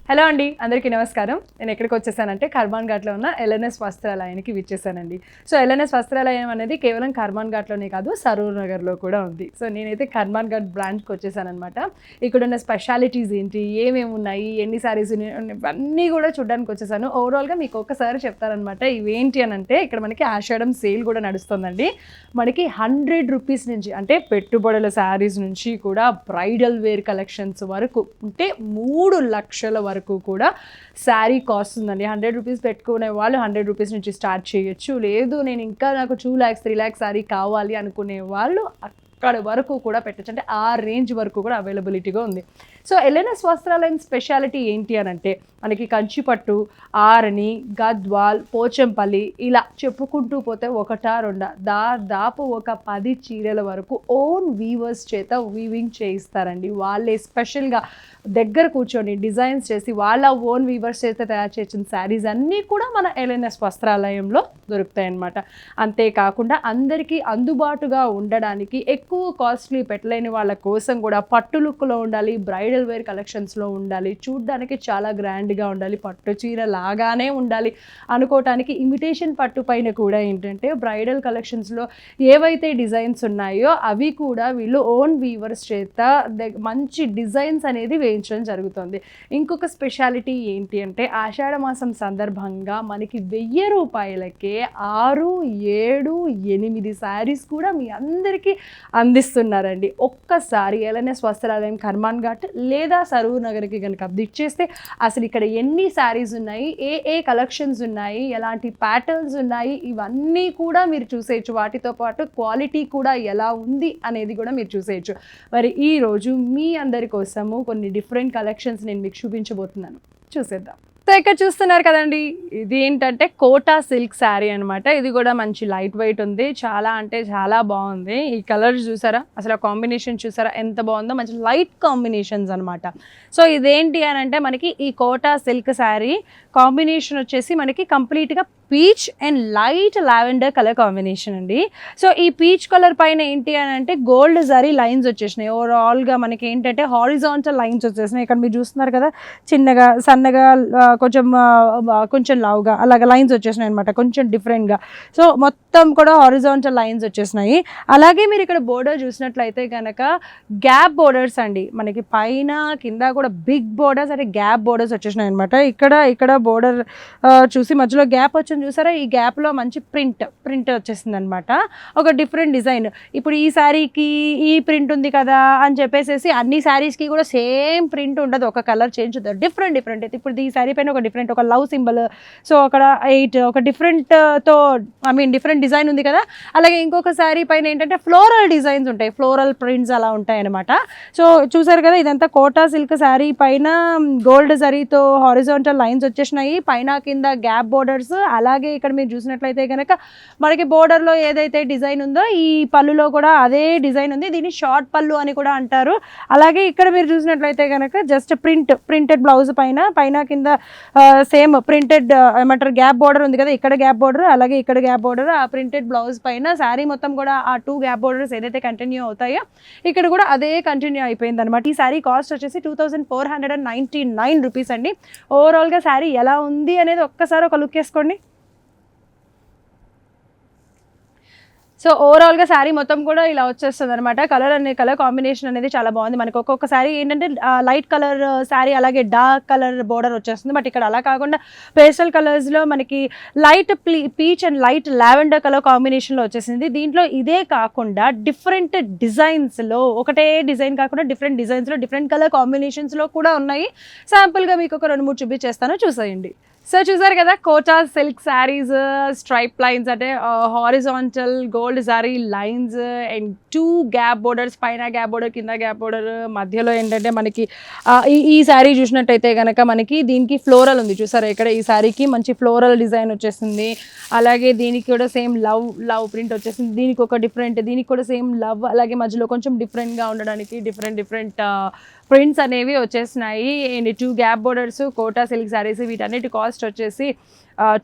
Hello అండి, అందరికీ నమస్కారం. నేను ఎక్కడికి వచ్చేసానంటే కర్మాన్ ఘాట్లో ఉన్న ఎల్ఎన్ఎస్ వస్త్రాలయానికి విచ్చేసానండి. సో ఎల్ఎన్ఎస్ వస్త్రాలయం అనేది కేవలం కర్మాన్ ఘాట్లోనే కాదు, సరూర్ నగర్లో కూడా ఉంది. సో నేనైతే కర్మాన్ ఘాట్ బ్రాంచ్కి వచ్చేసానమాట. ఇక్కడ ఉన్న స్పెషాలిటీస్ ఏంటి, ఏమేమి ఉన్నాయి, ఎన్ని శారీస్ ఇవన్నీ కూడా చూడడానికి వచ్చేసాను. ఓవరాల్గా మీకు ఒక్కసారి చెప్తారనమాట. ఇవేంటి అని అంటే, ఇక్కడ మనకి ఆషాఢం సేల్ కూడా నడుస్తుందండి. మనకి 100 రూపీస్ నుంచి అంటే పెట్టుబడుల శారీస్ నుంచి కూడా బ్రైడల్ వేర్ కలెక్షన్స్ వరకు అంటే 3 లక్షల వరకు కూడా శారీ కాస్ట్ ఉందండి. 100 రూపీస్ పెట్టుకునే వాళ్ళు 100 రూపీస్ నుంచి స్టార్ట్ చేయొచ్చు. లేదు నేను ఇంకా నాకు 2 lakhs 3 lakhs శారీ కావాలి అనుకునే వాళ్ళు అక్కడ వరకు కూడా పెట్టచ్చు. అంటే ఆ రేంజ్ వరకు కూడా అవైలబిలిటీగా ఉంది. సో ఎల్ఎన్ఎస్ వస్త్రాలయం స్పెషాలిటీ ఏంటి అని అంటే, మనకి కంచిపట్టు, ఆరణి, గద్వాల్, పోచంపల్లి ఇలా చెప్పుకుంటూ పోతే ఒకటా రెండా దాదాపు ఒక 10 చీరల వరకు ఓన్ వీవర్స్ చేత వీవింగ్ చేయిస్తారండి. వాళ్ళే స్పెషల్గా దగ్గర కూర్చొని డిజైన్స్ చేసి వాళ్ళ ఓన్ వీవర్స్ చేత తయారు చేసిన శారీస్ అన్నీ కూడా మన ఎల్ఎన్ఎస్ వస్త్రాలయంలో దొరుకుతాయి అన్నమాట. అంతేకాకుండా అందరికీ అందుబాటుగా ఉండడానికి ఎక్కువ కాస్ట్లీ పెట్టలేని వాళ్ళ కోసం కూడా పట్టు లుక్లో ఉండాలి, బ్రైడల్ వేర్ కలెక్షన్స్లో ఉండాలి, చూడ్డానికి చాలా గ్రాండ్గా ఉండాలి, పట్టు చీర లాగానే ఉండాలి అనుకోవటానికి ఇమిటేషన్ పట్టు పైన కూడా ఏంటంటే బ్రైడల్ కలెక్షన్స్లో ఏవైతే డిజైన్స్ ఉన్నాయో అవి కూడా వీళ్ళు ఓన్ వీవర్స్ చేత మంచి డిజైన్స్ అనేది వేయించడం జరుగుతుంది. ఇంకొక స్పెషాలిటీ ఏంటి అంటే, ఆషాఢ మాసం సందర్భంగా మనకి 1000 రూపాయలకే 6, 7, 8 శారీస్ కూడా మీ అందరికీ అందిస్తున్నారండి. ఒక్కసారి ఎల్ఎన్ఎస్ వస్త్రాలయం కర్మాన్ ఘాట్ లేదా సరూర్ నగర్కి కనుక విజిట్ చేస్తే అసలు ఇక్కడ ఎన్ని శారీస్ ఉన్నాయి, ఏ కలెక్షన్స్ ఉన్నాయి, ఎలాంటి ప్యాటర్న్స్ ఉన్నాయి, ఇవన్నీ కూడా మీరు చూసేయచ్చు. వాటితో పాటు క్వాలిటీ కూడా ఎలా ఉంది అనేది కూడా మీరు చూసేయచ్చు. మరి ఈరోజు మీ అందరి కోసము కొన్ని డిఫరెంట్ కలెక్షన్స్ నేను మీకు చూపించబోతున్నాను. చూసేద్దాం. సో ఇక్కడ చూస్తున్నారు కదండి, ఇది ఏంటంటే కోటా సిల్క్ శారీ అనమాట. ఇది కూడా మంచి లైట్ వెయిట్ ఉంది, చాలా అంటే చాలా బాగుంది. ఈ కలర్ చూసారా, అసలు కాంబినేషన్ చూసారా ఎంత బాగుందో, మంచి లైట్ కాంబినేషన్స్ అనమాట. సో ఇదేంటి అని అంటే, మనకి ఈ కోటా సిల్క్ శారీ కాంబినేషన్ వచ్చేసి మనకి కంప్లీట్గా peach and light lavender colour combination అండి. సో ఈ పీచ్ కలర్ పైన ఏంటి అని అంటే గోల్డ్ జరీ లైన్స్ వచ్చేసినాయి. ఓవరాల్గా మనకి ఏంటంటే హారిజాంటల్ లైన్స్ వచ్చేసినాయి. ఇక్కడ మీరు చూస్తున్నారు కదా, చిన్నగా సన్నగా కొంచెం లావుగా అలాగ లైన్స్ వచ్చేసినాయి అనమాట, కొంచెం డిఫరెంట్గా. సో మొత్తం కూడా హారిజాంటల్ లైన్స్ వచ్చేసినాయి. అలాగే మీరు ఇక్కడ బోర్డర్ చూసినట్లయితే కనుక గ్యాప్ బోర్డర్స్ అండి, మనకి పైన కింద కూడా బిగ్ బోర్డర్స్ అంటే గ్యాప్ బోర్డర్స్ వచ్చేసినాయి అనమాట. ఇక్కడ బోర్డర్ చూసి మధ్యలో గ్యాప్ వచ్చింది చూసారా, ఈ గ్యాప్లో మంచి ప్రింట్ వచ్చేసింది అనమాట. ఒక డిఫరెంట్ డిజైన్. ఇప్పుడు ఈ శారీకి ఈ ప్రింట్ ఉంది కదా అని చెప్పేసి అన్ని శారీస్కి కూడా సేమ్ ప్రింట్ ఉండదు, ఒక కలర్ చేంజ్ ఉంటుంది, డిఫరెంట్ అయితే. ఇప్పుడు ఈ శారీ పైన ఒక డిఫరెంట్ ఒక లవ్ సింబల్, సో అక్కడ 8 ఒక డిఫరెంట్తో డిఫరెంట్ డిజైన్ ఉంది కదా. అలాగే ఇంకొక శారీ పైన ఏంటంటే ఫ్లోరల్ డిజైన్స్ ఉంటాయి, ఫ్లోరల్ ప్రింట్స్ అలా ఉంటాయి అనమాట. సో చూసారు కదా, ఇదంతా కోటా సిల్క్ శారీ పైన గోల్డ్ జరీతో హారిజాంటల్ లైన్స్ వచ్చేసినాయి, పైన కింద గ్యాప్ బోర్డర్స్. అలాగే ఇక్కడ మీరు చూసినట్లయితే కనుక మనకి బోర్డర్లో ఏదైతే డిజైన్ ఉందో ఈ పళ్ళులో కూడా అదే డిజైన్ ఉంది. దీన్ని షార్ట్ పళ్ళు అని కూడా అంటారు. అలాగే ఇక్కడ మీరు చూసినట్లయితే కనుక జస్ట్ ప్రింటెడ్ బ్లౌజ్ పైన కింద సేమ్ ప్రింటెడ్ ఏమంటారు గ్యాప్ బోర్డర్ ఉంది కదా, ఇక్కడ గ్యాప్ బోర్డర్ అలాగే ఇక్కడ గ్యాప్ బోర్డర్. ఆ ప్రింటెడ్ బ్లౌజ్ పైన శారీ మొత్తం కూడా ఆ 2 గ్యాప్ బోర్డర్స్ ఏదైతే కంటిన్యూ అవుతాయో ఇక్కడ కూడా అదే కంటిన్యూ అయిపోయింది అనమాట. ఈ శారీ కాస్ట్ వచ్చేసి 2499 రూపీస్ అండి. ఓవరాల్గా శారీ ఎలా ఉంది అనేది ఒక్కసారి ఒక లుక్ వేసుకోండి. సో ఓవరాల్గా శారీ మొత్తం కూడా ఇలా వచ్చేస్తుంది అనమాట. కలర్ కాంబినేషన్ అనేది చాలా బాగుంది. మనకు ఒక్కొక్క శారీ ఏంటంటే లైట్ కలర్ శారీ అలాగే డార్క్ కలర్ బోర్డర్ వచ్చేస్తుంది. బట్ ఇక్కడ అలా కాకుండా పేస్టల్ కలర్స్లో మనకి light peach and light lavender colour కాంబినేషన్లో వచ్చేసింది. దీంట్లో ఇదే కాకుండా డిఫరెంట్ డిజైన్స్లో, ఒకటే డిజైన్ కాకుండా డిఫరెంట్ డిజైన్స్లో డిఫరెంట్ కలర్ కాంబినేషన్స్లో కూడా ఉన్నాయి. శాంపుల్గా మీకు ఒక 2-3 చూపించేస్తాను, చూసేయండి. సో చూసారు కదా, Kota silk saris, stripe lines అంటే horizontal gold zari lines and 2 gap borders, పైన గ్యాప్ బోర్డర్ కింద గ్యాప్ బోర్డర్, మధ్యలో ఏంటంటే మనకి ఈ శారీ చూసినట్టయితే కనుక మనకి దీనికి ఫ్లోరల్ ఉంది చూసారా. ఇక్కడ ఈ శారీకి మంచి ఫ్లోరల్ డిజైన్ వచ్చేసింది. అలాగే దీనికి కూడా సేమ్ లవ్ ప్రింట్ వచ్చేసింది. దీనికి ఒక డిఫరెంట్, దీనికి కూడా సేమ్ లవ్, అలాగే మధ్యలో కొంచెం డిఫరెంట్గా ఉండడానికి డిఫరెంట్ ప్రింట్స్ అనేవి వచ్చేసినాయి. And 2 gap borders, Kota silk saris, వీటన్నిటి కాస్ట్ వచ్చేసి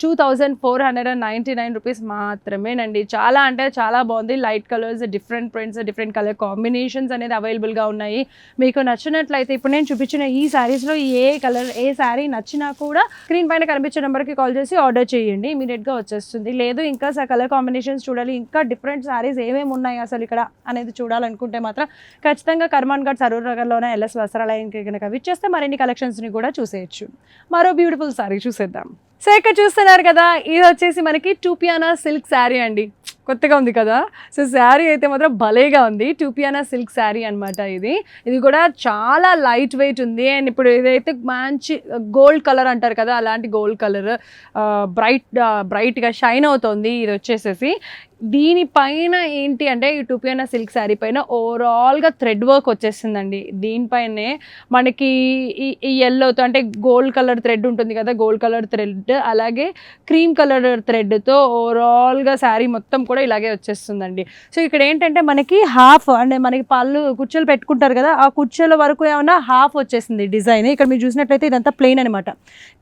2499 రూపీస్ మాత్రమేనండి. చాలా అంటే చాలా బాగుంది. Light colours, different prints, different colour combinations అనేది అవైలబుల్గా ఉన్నాయి. మీకు నచ్చినట్లయితే ఇప్పుడు నేను చూపించిన ఈ శారీస్లో ఏ కలర్ ఏ శారీ నచ్చినా కూడా స్క్రీన్ పైన కనిపించే నెంబర్కి కాల్ చేసి ఆర్డర్ చేయండి, ఇమీడియట్గా వచ్చేస్తుంది. లేదు ఇంకా కలర్ కాంబినేషన్స్ చూడాలి, ఇంకా డిఫరెంట్ శారీస్ ఏమేమి ఉన్నాయి అసలు ఇక్కడ అనేది చూడాలనుకుంటే మాత్రం ఖచ్చితంగా కర్మాన్ ఘాట్ సరూర్ నగర్లోనే ఎల్ఎస్ వస్త్రాలయానికి కనుక విచ్చేస్తే మరిన్ని కలెక్షన్స్ని కూడా చూసేయచ్చు. మరో బ్యూటిఫుల్ శారీ చూసేద్దాం. సో ఇక్కడ చూస్తున్నారు కదా, ఇది వచ్చేసి మనకి టూపియానా సిల్క్ శారీ అండి. కొత్తగా ఉంది కదా. సో శారీ అయితే మాత్రం భలేగా ఉంది. టూపియానా సిల్క్ శారీ అనమాట. ఇది కూడా చాలా లైట్ వెయిట్ ఉంది. అండ్ ఇప్పుడు ఇదైతే మంచి గోల్డ్ కలర్ అంటారు కదా, అలాంటి గోల్డ్ కలర్ బ్రైట్గా షైన్ అవుతుంది. ఇది వచ్చేసేసి దీనిపైన ఏంటి అంటే ఈ టూపియానా సిల్క్ శారీ పైన ఓవరాల్గా థ్రెడ్ వర్క్ వచ్చేసిందండి. దీనిపైనే మనకి ఈ ఎల్లోతో అంటే గోల్డ్ కలర్ థ్రెడ్ ఉంటుంది కదా, గోల్డ్ కలర్ థ్రెడ్ అలాగే క్రీమ్ కలర్ థ్రెడ్తో ఓవరాల్గా శారీ మొత్తం కూడా ఇలాగే వచ్చేస్తుందండి. సో ఇక్కడ ఏంటంటే మనకి హాఫ్ అంటే మనకి పళ్ళు కుర్చీలు పెట్టుకుంటారు కదా, ఆ కుర్చీల వరకు ఏమన్నా హాఫ్ వచ్చేసింది డిజైన్. ఇక్కడ మీరు చూసినట్లయితే ఇదంతా ప్లెయిన్ అనమాట.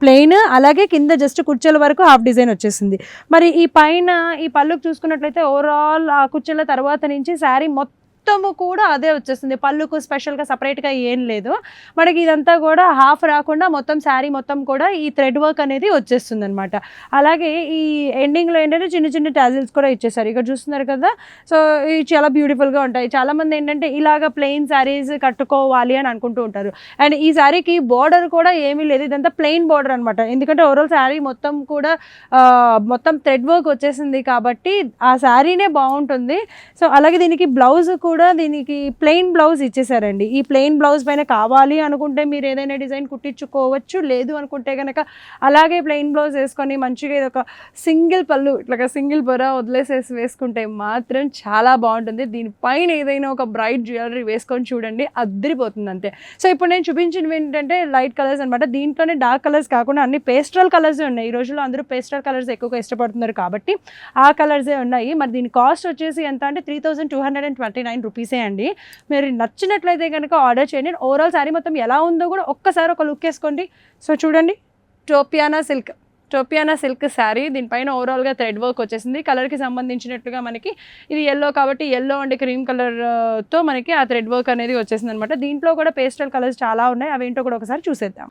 ప్లెయిన్ అలాగే కింద జస్ట్ కుర్చీల వరకు హాఫ్ డిజైన్ వచ్చేసింది. మరి ఈ పైన ఈ పళ్ళుకు చూసుకున్నట్లయితే ఓవరాల్ ఆ కుర్చీల తర్వాత నుంచి శారీ మొత్తము కూడా అదే వచ్చేస్తుంది. పళ్ళుకు స్పెషల్గా సపరేట్గా ఏం లేదు. మనకి ఇదంతా కూడా హాఫ్ రాకుండా మొత్తం శారీ మొత్తం కూడా ఈ థ్రెడ్ వర్క్ అనేది వచ్చేస్తుంది అనమాట. అలాగే ఈ ఎండింగ్లో ఏంటంటే చిన్న చిన్న టాజిల్స్ కూడా ఇచ్చేసారు. ఇక్కడ చూస్తున్నారు కదా. సో ఇవి చాలా బ్యూటిఫుల్గా ఉంటాయి. చాలామంది ఏంటంటే ఇలాగ ప్లెయిన్ శారీస్ కట్టుకోవాలి అని అనుకుంటూ ఉంటారు. అండ్ ఈ శారీకి బార్డర్ కూడా ఏమీ లేదు, ఇదంతా ప్లెయిన్ బార్డర్ అనమాట. ఎందుకంటే ఓవరాల్ శారీ మొత్తం కూడా మొత్తం థ్రెడ్ వర్క్ వచ్చేసింది కాబట్టి ఆ శారీనే బాగుంటుంది. సో అలాగే దీనికి బ్లౌజ్ కూడా దీనికి ప్లెయిన్ బ్లౌజ్ ఇచ్చేసారండి. ఈ ప్లెయిన్ బ్లౌజ్ పైన కావాలి అనుకుంటే మీరు ఏదైనా డిజైన్ కుట్టించుకోవచ్చు. లేదు అనుకుంటే కనుక అలాగే ప్లెయిన్ బ్లౌజ్ వేసుకొని మంచిగా ఇది ఒక సింగిల్ పళ్ళు ఇట్లాగా సింగిల్ పొర వదిలేసేసి వేసుకుంటే మాత్రం చాలా బాగుంటుంది. దీనిపైన ఏదైనా ఒక బ్రైట్ జ్యువెలరీ వేసుకొని చూడండి, అద్దరిపోతుంది అంతే. సో ఇప్పుడు నేను చూపించినవి ఏంటంటే లైట్ కలర్స్ అనమాట. దీంట్లోనే డార్క్ కలర్స్ కాకుండా అన్ని పేస్టల్ కలర్సే ఉన్నాయి. ఈ రోజుల్లో అందరూ పేస్టల్ కలర్స్ ఎక్కువగా ఇష్టపడుతున్నారు కాబట్టి ఆ కలర్సే ఉన్నాయి. మరి దీని కాస్ట్ వచ్చేసి ఎంత అంటే 3229 రూపీసే అండి. మీరు నచ్చినట్లయితే కనుక ఆర్డర్ చేయండి. ఓవరాల్ శారీ మొత్తం ఎలా ఉందో కూడా ఒక్కసారి ఒక లుక్ వేసుకోండి. సో చూడండి, టోపియానా సిల్క్ శారీ. దీనిపైన ఓవరాల్గా థ్రెడ్ వర్క్ వచ్చేసింది. కలర్కి సంబంధించినట్టుగా మనకి ఇది ఎల్లో కాబట్టి ఎల్లో అండ్ క్రీమ్ కలర్తో మనకి ఆ థ్రెడ్ వర్క్ అనేది వచ్చేసింది అనమాట. దీంట్లో కూడా పేస్టల్ కలర్స్ చాలా ఉన్నాయి, అవేంటో కూడా ఒకసారి చూసేద్దాం.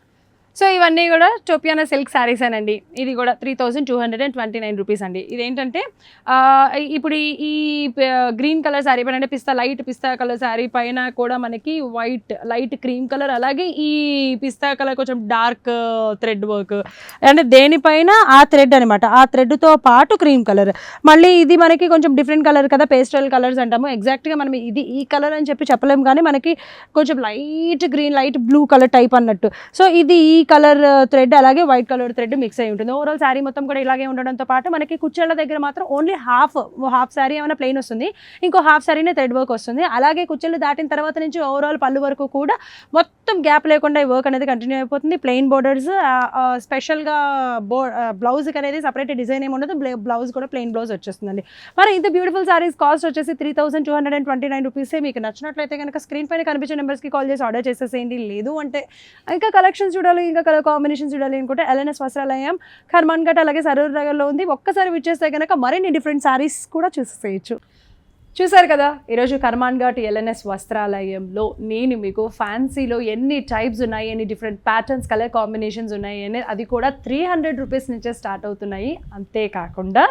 సో ఇవన్నీ కూడా టోపియానా సిల్క్ శారీసేనండి. ఇది కూడా 3229 రూపీస్ అండి. ఇదేంటంటే ఇప్పుడు ఈ గ్రీన్ కలర్ శారీ పైన అంటే లైట్ పిస్తా కలర్ శారీ పైన కూడా మనకి లైట్ క్రీమ్ కలర్ అలాగే ఈ పిస్తా కలర్ కొంచెం డార్క్ థ్రెడ్ వర్క్ అంటే దేనిపైన ఆ థ్రెడ్ అనమాట. ఆ థ్రెడ్తో పాటు క్రీమ్ కలర్, మళ్ళీ ఇది మనకి కొంచెం డిఫరెంట్ కలర్ కదా, పేస్టల్ కలర్స్ అంటాము. ఎగ్జాక్ట్గా మనం ఇది ఈ కలర్ అని చెప్పలేము కానీ మనకి కొంచెం light green light blue colour type అన్నట్టు. సో ఇది ఈ కలర్ థ్రెడ్ అలాగే వైట్ కలర్ థ్రెడ్ మిక్స్ అయి ఉంటుంది. ఓవరాల్ శారీ మొత్తం కూడా ఇలాగే ఉండడంతో పాటు మనకి కుచ్చెళ్ళ దగ్గర మాత్రం ఓన్లీ హాఫ్ శారీ ఏమైనా ప్లెయిన్ వస్తుంది, ఇంకో హాఫ్ శారీనే థ్రెడ్ వర్క్ వస్తుంది. అలాగే కుచ్చెళ్ళు దాటిన తర్వాత నుంచి ఓవరాల్ పళ్ళు వరకు కూడా మొత్తం గ్యాప్ లేకుండా ఈ వర్క్ అనేది కంటిన్యూ అయిపోతుంది. ప్లెయిన్ బోర్డర్స్, స్పెషల్గా బ్లౌజ్కి అనేది సపరేట్ డిజైన్ ఏమి ఉండదు, బ్లౌజ్ కూడా ప్లెయిన్ బ్లౌజ్ వచ్చేస్తుందండి. మరి ఇంత బ్యూటిఫుల్ శారీస్ కాస్ట్ వచ్చేసి 3229 రూపీసే. మీకు నచ్చినట్లయితే కనుక స్క్రీన్ పైన కనిపించే నెంబర్స్కి కాల్ చేసి ఆర్డర్ చేసేసేయండి. లేదు అంటే ఇంకా కలెక్షన్స్ చూడాలి, ఇంకా కలర్ కాంబినేషన్ చూడాలి అనుకుంటే ఎల్ఎన్ఎస్ వస్త్రాలయం కర్మాన్ ఘాట్ అలాగే సరూర్ నగర్లో ఉంది. ఒక్కసారి విచ్చేస్తే కనుక మరిన్ని డిఫరెంట్ శారీస్ కూడా చూసేయచ్చు. చూసారు కదా, ఈరోజు కర్మాన్ ఘాట్ ఎల్ఎన్ఎస్ వస్త్రాలయంలో నేను మీకు ఫ్యాన్సీలో ఎన్ని టైప్స్ ఉన్నాయి, ఎన్ని డిఫరెంట్ ప్యాటర్న్స్ కలర్ కాంబినేషన్స్ ఉన్నాయి అని అది కూడా 300 రూపీస్ నుంచే స్టార్ట్ అవుతున్నాయి. అంతేకాకుండా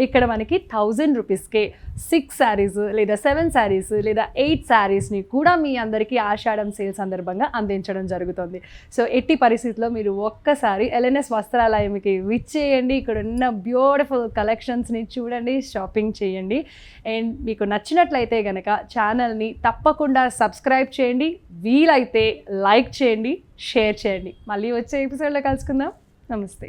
ఇక్కడ మనకి 1000 రూపీస్కే 6 శారీస్ లేదా 7 శారీస్ లేదా 8 శారీస్ని కూడా మీ అందరికీ ఆషాఢం సేల్ సందర్భంగా అందించడం జరుగుతుంది. సో ఎట్టి పరిస్థితుల్లో మీరు ఒక్కసారి ఎల్ఎన్ఎస్ వస్త్రాలయంకి విచ్చేయండి, ఇక్కడ ఉన్న బ్యూటిఫుల్ కలెక్షన్స్ని చూడండి, షాపింగ్ చేయండి. అండ్ మీకు నచ్చినట్లయితే కనుక ఛానల్ని తప్పకుండా సబ్స్క్రైబ్ చేయండి, వీలైతే లైక్ చేయండి, షేర్ చేయండి. మళ్ళీ వచ్చే ఎపిసోడ్లో కలుసుకుందాం. నమస్తే.